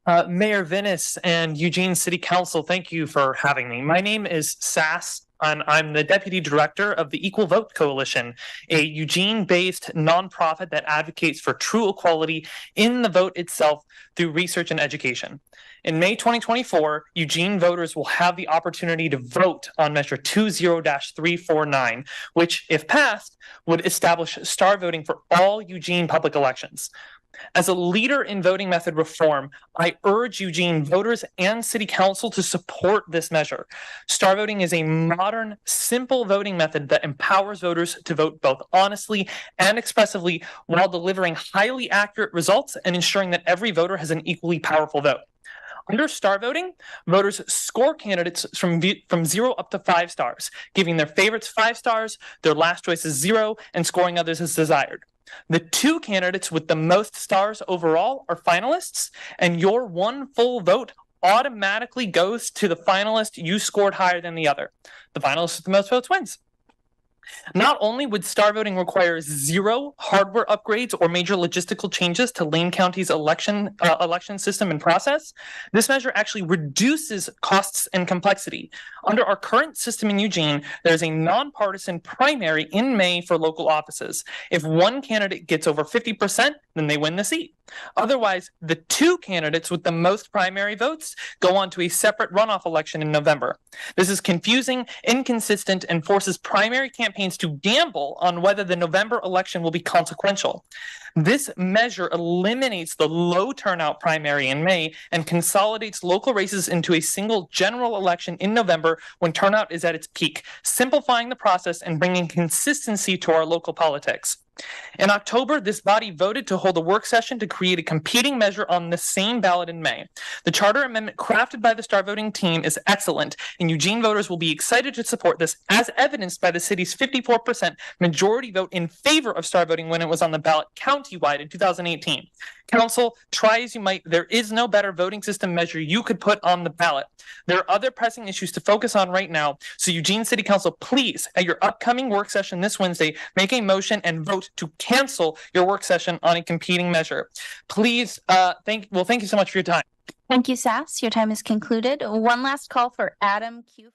Mayor Vinnis and Eugene City Council, thank you for having me. My name is Sass, and I'm the Deputy Director of the Equal Vote Coalition, a Eugene-based nonprofit that advocates for true equality in the vote itself through research and education. In May 2024, Eugene voters will have the opportunity to vote on Measure 20-349, which, if passed, would establish star voting for all Eugene public elections. As a leader in voting method reform, I urge Eugene voters and City Council to support this measure. Star voting is a modern, simple voting method that empowers voters to vote both honestly and expressively while delivering highly accurate results and ensuring that every voter has an equally powerful vote. Under star voting, voters score candidates from 0 up to 5 stars, giving their favorites 5 stars, their last choices 0, and scoring others as desired. The 2 candidates with the most stars overall are finalists, and your one full vote automatically goes to the finalist you scored higher than the other. The finalist with the most votes wins. Not only would star voting require 0 hardware upgrades or major logistical changes to Lane County's election system and process, this measure actually reduces costs and complexity. Under our current system in Eugene, there's a nonpartisan primary in May for local offices. If one candidate gets over 50%, then they win the seat. Otherwise, the 2 candidates with the most primary votes go on to a separate runoff election in November. This is confusing, inconsistent, and forces primary campaigns to gamble on whether the November election will be consequential. This measure eliminates the low turnout primary in May and consolidates local races into a single general election in November when turnout is at its peak, simplifying the process and bringing consistency to our local politics. In October, this body voted to hold a work session to create a competing measure on the same ballot in May. The charter amendment crafted by the star voting team is excellent, and Eugene voters will be excited to support this, as evidenced by the city's 54% majority vote in favor of star voting when it was on the ballot countywide in 2018. Council, try as you might, there is no better voting system measure you could put on the ballot. There are other pressing issues to focus on right now, so Eugene City Council, please, at your upcoming work session this Wednesday, make a motion and vote to cancel your work session on a competing measure. Please, thank you so much for your time. Thank you, Sass. Your time is concluded. One last call for Adam Q.